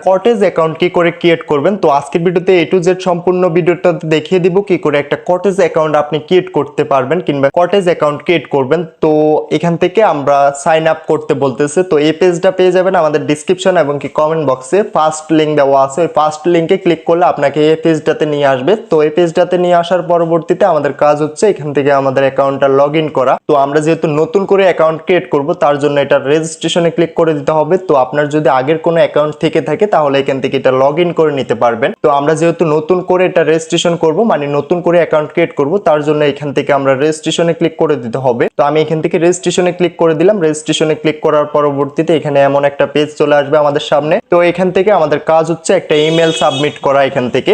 Cottage account কি করে create করবেন। তো আজকের ভিডিওতে A to Z সম্পূর্ণ ভিডিওটা দেখিয়ে দিব কি করে একটা কটেজ অ্যাকাউন্ট আপনি ক্রিয়েট করতে পারবেন কিংবা কটেজ অ্যাকাউন্ট ক্রিয়েট করবেন। তো এখান থেকে আমরা সাইন আপ করতে বলতেছে। তো এই পেজটা পেয়ে যাবেন আমাদের ডিসক্রিপশন এবং কি কমেন্ট বক্সে ফার্স্ট লিঙ্ক দেওয়া আছে। ওই ফার্স্ট লিঙ্কে ক্লিক করলে আপনাকে এই পেজটাতে নিয়ে আসবে। তো এই পেজটাতে নিয়ে আসার পরবর্তীতে আমাদের কাজ হচ্ছে এখান থেকে আমাদের অ্যাকাউন্টটা লগ ইন করা। তো আমরা যেহেতু নতুন করে অ্যাকাউন্ট ক্রিয়েট করব তার জন্য এটা রেজিস্ট্রেশনে ক্লিক করে দিতে হবে। তো আপনার যদি আগের কোনো অ্যাকাউন্ট থেকে থাকে তাহলে এখান থেকে এটা লগ ইন করে নিতে পারবেন। তো আমরা যেহেতু নতুন করে এটা রেজিস্ট্রেশন করব মানে নতুন করে অ্যাকাউন্ট ক্রিয়েট করব তার জন্য এখান থেকে আমরা রেজিস্ট্রেশনে ক্লিক করে দিতে হবে। তো আমি এখান থেকে রেজিস্ট্রেশনে ক্লিক করে দিলাম। রেজিস্ট্রেশনে ক্লিক করার পরবর্তীতে এখানে এমন একটা পেজ চলে আসবে আমাদের সামনে। তো এখান থেকে আমাদের কাজ হচ্ছে একটা ইমেল সাবমিট করা এখান থেকে।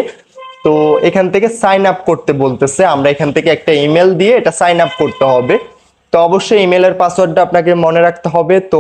তো এখান থেকে সাইন আপ করতে বলতেছে, আমরা এখান থেকে একটা ইমেল দিয়ে এটা সাইন আপ করতে হবে। তো অবশ্যই ইমেলের পাসওয়ার্ডটা আপনাকে মনে রাখতে হবে। তো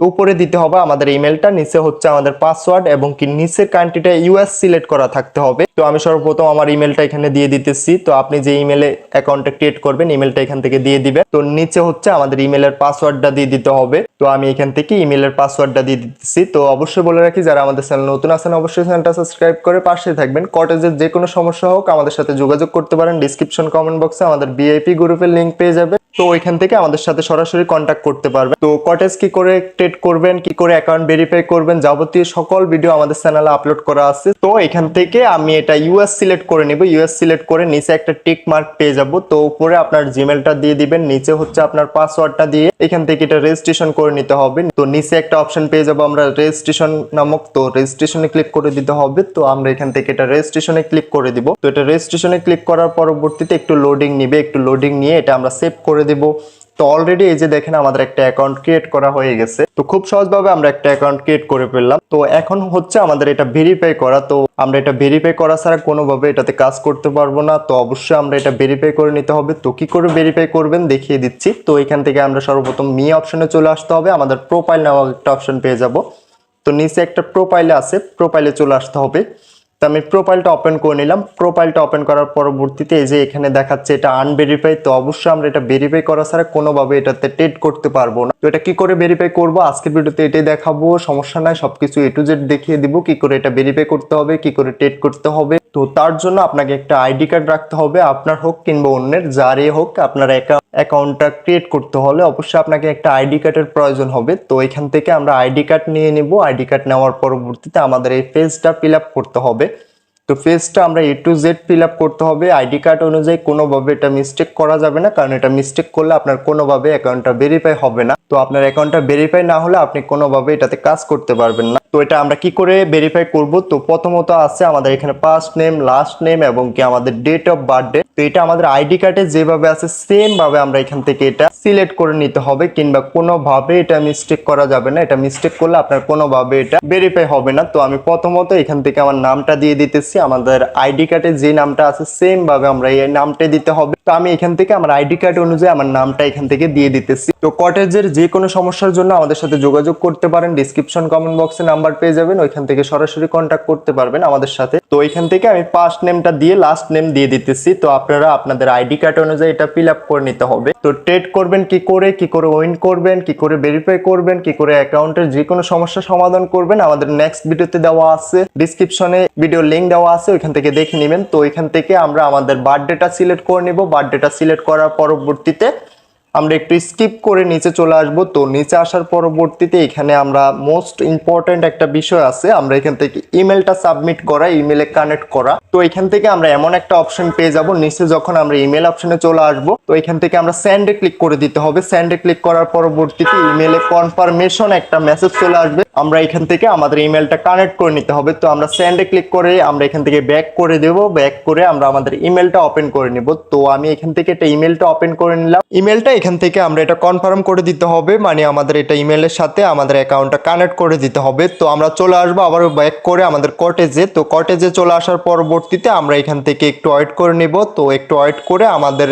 উপরে দিতে হবে আমাদের ইমেলটা, নিচে হচ্ছে আমাদের পাসওয়ার্ড এবং কি নিচের কান্ট্রিটা ইউএস সিলেক্ট করা থাকতে হবে। তো আমি সর্বপ্রথম আমার ইমেলটা এখানে দিয়ে দিতেছি। তো আপনি যে ইমেলে অ্যাকাউন্টটা ক্রিয়েট করবেন ইমেলটা এখান থেকে দিয়ে দিবেন। তো নিচে হচ্ছে আমাদের ইমেলের পাসওয়ার্ডটা দিয়ে দিতে হবে। তো আমি এখান থেকে ইমেলের পাসওয়ার্ডটা দিয়ে দিতেছি। তো অবশ্যই বলে রাখি যারা আমাদের চ্যানেল নতুন আছেন অবশ্যই চ্যানেলটা সাবস্ক্রাইব করে পাশে থাকবেন। কটেজের যে কোনো সমস্যা হোক আমাদের সাথে যোগাযোগ করতে পারেন। ডিসক্রিপশন কমেন্ট বক্সে আমাদের ভিআইপি গ্রুপের লিংক পেয়ে যাবে। তো ওইখান থেকে আমাদের সাথে সরাসরি কন্ট্যাক্ট করতে পারবেন। তো কটেজ কি করে ক্রিয়েট করবেন, কি করে অ্যাকাউন্ট ভেরিফাই করবেন যাবতীয় সকল ভিডিও আমাদের চ্যানেলে আপলোড করা আছে। তো এখান থেকে আমি এটা ইউএস সিলেক্ট করে নিব। ইউএস সিলেক্ট করে নিচে একটা টিক মার্ক পেয়ে যাব। তো উপরে আপনার জিমেলটা দিয়ে দিবেন, নিচে হচ্ছে আপনার পাসওয়ার্ডটা দিয়ে এখান থেকে এটা রেজিস্ট্রেশন করে নিতে হবে। তো নিচে একটা অপশন পেয়ে যাব আমরা রেজিস্ট্রেশন নামক। তো রেজিস্ট্রেশনে ক্লিক করে দিতে হবে। তো আমরা এখান থেকে এটা রেজিস্ট্রেশনে ক্লিক করে দিব। তো এটা রেজিস্ট্রেশনে ক্লিক করার পরবর্তীতে একটু লোডিং নিবে। একটু লোডিং নিয়ে এটা আমরা সেভ করে দিব। তো অলরেডি এই যে দেখেন আমাদের একটা অ্যাকাউন্ট ক্রিয়েট করা হয়ে গেছে। তো খুব সহজভাবে আমরা একটা অ্যাকাউন্ট ক্রিয়েট করে ফেললাম। তো এখন হচ্ছে আমাদের এটা ভেরিফাই করা। তো আমরা এটা ভেরিফাই করা ছাড়া কোনোভাবে এটাতে কাজ করতে পারবো না। তো অবশ্যই আমরা এটা ভেরিফাই করে নিতে হবে। তো কি করে ভেরিফাই করবেন দেখিয়ে দিচ্ছি। তো এখান থেকে আমরা সর্বপ্রথম মি অপশনে চলে আসতে হবে। আমাদের প্রোফাইল নামক একটা অপশন পেয়ে যাব। তো নিচে একটা প্রোফাইলে আছে, প্রোফাইলে চলে আসতে হবে। তো আমি প্রোফাইলটা ওপেন করে নিলাম। প্রোফাইলটা ওপেন করার পরবর্তীতে এই যে এখানে দেখাচ্ছে এটা আনভেরিফাই। তো অবশ্যই আমরা এটা ভেরিফাই করা ছাড়া কোনোভাবে এটাতে ট্রেড করতে পারবো না। তো এটা কি করে ভেরিফাই করব আজকের ভিডিওতে এটাই দেখাবো। সমস্যা নাই, সবকিছু A to Z দেখিয়ে দিব কি করে এটা ভেরিফাই করতে হবে, কি করে ট্রেড করতে হবে। তো তার জন্য আপনাকে একটা আইডি কার্ড রাখতে হবে, আপনার হোক কিংবা অন্যের, যারই হোক। আপনার অ্যাকাউন্টটা ক্রিয়েট করতে হলে অবশ্যই আপনাকে একটা আইডি কার্ডের প্রয়োজন হবে। তো এখান থেকে আমরা আইডি কার্ড নিয়ে নিব। আইডি কার্ড নেওয়ার পরবর্তীতে আমাদের এই পেজটা ফিল আপ করতে হবে। তো পেজটা আমরা A to Z fill up করতে হবে। আইডি কার্ড অনুযায়ী কোনোভাবে এটা মিস্টেক করা যাবে না, কারণ এটা মিস্টেক করলে আপনার কোনোভাবে অ্যাকাউন্টটা ভেরিফাই হবে না। তো আপনার অ্যাকাউন্টটা ভেরিফাই না হলে আপনি কোনোভাবে এটাতে কাজ করতে পারবেন না। তো এটা আমরা কি করে ভেরিফাই করব। তো প্রথমত আছে আমাদের এখানে ফার্স্ট নেম, লাস্ট নেম এবং কি আমাদের ডেট অফ বার্থডে। তো এটা আমাদের আইডি কার্ডে যেভাবে আছে সেম ভাবে আমরা এখান থেকে এটা সিলেক্ট করে নিতে হবে, কিংবা কোনোভাবে এটা মিস্টেক করা যাবে না। এটা মিস্টেক করলে আপনার কোনোভাবে এটা ভেরিফাই হবে না। তো আমি প্রথমত এখান থেকে আমার নামটা দিয়ে দিতেছি। আমাদের আইডি কার্ডে যে নামটা আছে সেম ভাবে আমরা এই নামটা দিতে হবে। তো আমি এখান থেকে আমার আইডি কার্ড অনুযায়ী আমার নামটা এখান থেকে দিয়ে দিতেছি। তো কটেজের যে কোনো সমস্যার জন্য আমাদের সাথে যোগাযোগ করতে পারেন। ডিসক্রিপশন কমেন্ট বক্সে নাম্বার পেয়ে যাবেন, ওইখান থেকে সরাসরি কন্ট্যাক্ট করতে পারবেন আমাদের সাথে। তো এখান থেকে আমি ফার্স্ট নেমটা দিয়ে লাস্ট নেম দিয়ে দিতেছি। তো আপনারা আপনাদের আইডি কার্ড অনুযায়ী এটা ফিল আপ করে নিতে হবে। তো ট্রেড করবেন কি করে উইন করবেন, কি করে ভেরিফাই করবেন, কি করে অ্যাকাউন্টের যে কোনো সমস্যা সমাধান করবেন আমাদের নেক্সট ভিডিওতে দেওয়া আছে। ডিসক্রিপশনে ভিডিও লিংক দেওয়া আছে, ওইখান থেকে দেখে নেবেন। তো এখান থেকে আমরা আমাদের বার্থডেটা সিলেক্ট করে নিব। বার্থডেটা সিলেক্ট করার পরবর্তীতে আমরা একটু স্কিপ করে নিচে চলে আসব। তো নিচে আসার পরবর্তীতে এখানে আমরা মোস্ট ইম্পর্টেন্ট একটা বিষয় আছে, আমরা এখান থেকে ইমেলটা সাবমিট করা, ইমেলে কানেক্ট করা। তো এখান থেকে আমরা এমন একটা অপশন পেয়ে যাব। নিচে যখন আমরা ইমেল অপশনে চলে আসব তো এখান থেকে আমরা সেন্ডে ক্লিক করে দিতে হবে। সেন্ডে ক্লিক করার পরবর্তীতে ইমেলে কনফার্মেশন একটা মেসেজ চলে আসবে। আমরা এখান থেকে আমাদের ইমেলটা কানেক্ট করে নিতে হবে। তো আমরা সেন্ডে ক্লিক করে আমরা এখান থেকে ব্যাক করে দেব। ব্যাক করে আমরা আমাদের ইমেলটা ওপেন করে নেব। তো আমি এখান থেকে একটা ইমেলটা ওপেন করে নিলাম। ইমেলটা এখান থেকে আমরা এটা কনফার্ম করে দিতে হবে, মানে আমাদের এটা ইমেলের সাথে আমাদের অ্যাকাউন্টটা কানেক্ট করে দিতে হবে। তো আমরা চলে আসবো আবার ব্যাক করে আমাদের কটেজে। তো কটেজে চলে আসার পরবর্তীতে আমরা এখান থেকে একটু ওয়েট করে নেব। তো একটু ওয়েট করে আমাদের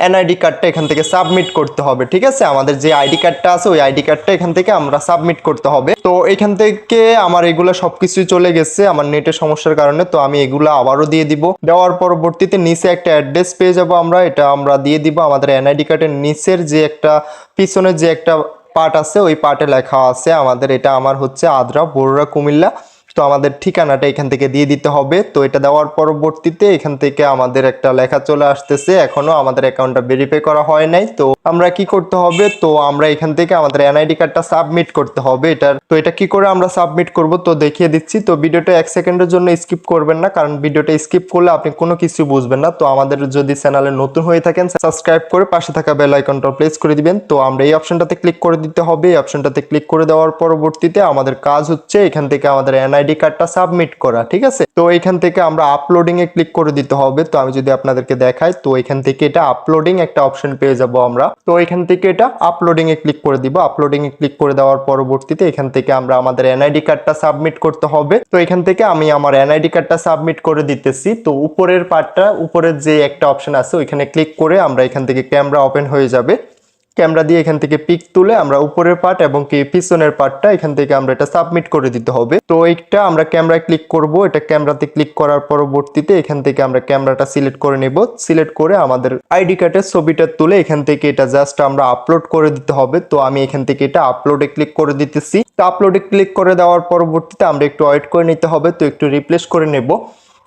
এনআইডি কার্ডটা এখান থেকে সাবমিট করতে হবে। ঠিক আছে, আমাদের যে আইডি কার্ডটা আছে ওই আইডি কার্ডটা এখান থেকে আমরা সাবমিট করতে হবে। তো এখান থেকে আমার এগুলো সবকিছুই চলে গেছে আমার নেটের সমস্যার কারণে। তো আমি এগুলো আবারও দিয়ে দিব। দেওয়ার পরবর্তীতে নিচে একটা অ্যাড্রেস পেয়ে যাব। এটা আমরা দিয়ে দিব আমাদের এনআইডি কার্ডের নিচের যে একটা পিছনের যে একটা পার্ট আছে ওই পার্টে লেখা আছে আমাদের এটা আমার হচ্ছে আদ্রা বড়ুয়া কুমিল্লা তো আমাদের ঠিকানাটা এখান থেকে দিয়ে দিতে হবে। তো এটা দেওয়ার পরবর্তীতে এখান থেকে আমাদের একটা লেখা চলে আসতেছে এখনো আমাদের অ্যাকাউন্টটা ভেরিফাই করা হয় নাই। তো আমরা কি করতে হবে, তো আমরা এখান থেকে আমাদের এনআইডি কার্ডটা সাবমিট করতে হবে এটার। তো এটা কি করে আমরা সাবমিট করব তো দেখিয়ে দিচ্ছি। তো ভিডিওটা 1 সেকেন্ডের জন্য স্কিপ করবেন না, কারণ ভিডিওটা স্কিপ করলে আপনি কোনো কিছু বুঝবেন না। তো আমাদের যদি চ্যানেলে নতুন হয়ে থাকেন সাবস্ক্রাইব করে পাশে থাকা বেল আইকনটা প্রেস করে দিবেন। তো আমরা এই অপশনটাতে ক্লিক করে দিতে হবে। এই অপশনটাতে ক্লিক করে দেওয়ার পরবর্তীতে আমাদের কাজ হচ্ছে এখান থেকে আমাদের এনআইডি কার্ডটা সাবমিট করা, ঠিক আছে। তো এখান থেকে আমরা আপলোডিং এ ক্লিক করে দিতে হবে। তো আমি যদি আপনাদেরকে দেখাই, তো এখান থেকে এটা আপলোডিং একটা অপশন পেয়ে যাব আমরা। তো এখান থেকে এটা আপলোডিং এ ক্লিক করে দিব। আপলোডিং এ ক্লিক করে দেওয়ার পরবর্তীতে এখান থেকে আমরা আমাদের এনআইডি কার্ডটা সাবমিট করতে হবে। তো এখান থেকে আমি আমার এনআইডি কার্ডটা সাবমিট করে দিতেছি। তো উপরের পার্টটা, উপরের যে একটা অপশন আছে ওইখানে ক্লিক করে আমরা এখান থেকে ক্যামেরা ওপেন হয়ে যাবে। ক্যামেরা দিয়ে এখান থেকে পিক তুলে আমরা উপরের পার্ট এবং কি পিছনের পার্টটা এখান থেকে আমরা এটা সাবমিট করে দিতে হবে। তো এইটা আমরা ক্যামেরায় ক্লিক করব। এটা ক্যামেরাতে ক্লিক করার পরবর্তীতে এখান থেকে আমরা ক্যামেরাটা সিলেক্ট করে নেব। সিলেক্ট করে আমাদের আইডি কার্ডের ছবিটা তুলে এখান থেকে এটা জাস্ট আমরা আপলোড করে দিতে হবে। তো আমি এখান থেকে এটা আপলোডে ক্লিক করে দিতেছি। তো আপলোডে ক্লিক করে দেওয়ার পরবর্তীতে আমরা একটু ওয়েট করে নিতে হবে। তো একটু রিপ্লেস করে নেব।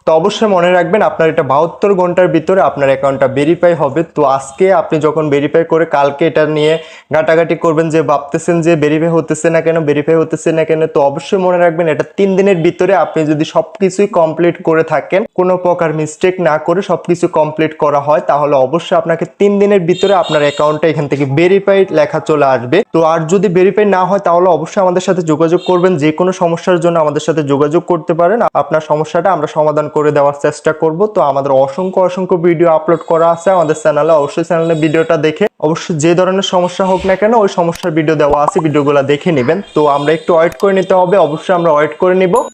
তো অবশ্যই মনে রাখবেন আপনার এটা 72 ঘন্টার ভিতরে আপনার অ্যাকাউন্টটা ভেরিফাই হবে। তো আজকে আপনি যখন ভেরিফাই করে কালকে এটা নিয়ে ঘাটাঘাটি করবেন যে ভাবতেছেন যে ভেরিফাই হতেছে না কেন, ভেরিফাই হতেছে না কেন, তো অবশ্যই মনে রাখবেন এটা 3 দিনের ভিতরে আপনি যদি সবকিছুই কমপ্লিট করে থাকেন, কোনো প্রকার মিস্টেক না করে সবকিছু কমপ্লিট করা হয়, তাহলে অবশ্যই আপনাকে 3 দিনের ভিতরে আপনার অ্যাকাউন্টটা এখান থেকে ভেরিফাইড লেখা চলে আসবে। তো আর যদি ভেরিফাই না হয় তাহলে অবশ্যই আমাদের সাথে যোগাযোগ করবেন। যে কোনো সমস্যার জন্য আমাদের সাথে যোগাযোগ করতে পারেন। আপনার সমস্যাটা আমরা সমাধান করে দেওয়ার চেষ্টা করব। তো আমাদের অসংখ্য ভিডিও আপলোড করা আছে আমাদের চ্যানেলে। অবশ্যই চ্যানেলে ভিডিওটা দেখে অবশ্যই যে ধরনের সমস্যা হোক না কেন ওই সমস্যার ভিডিও দেওয়া আছে, ভিডিওগুলো দেখে নেবেন। তো আমরা একটু ওয়েট করে নিতে হবে। অবশ্যই আমরা ওয়েট করে নিব।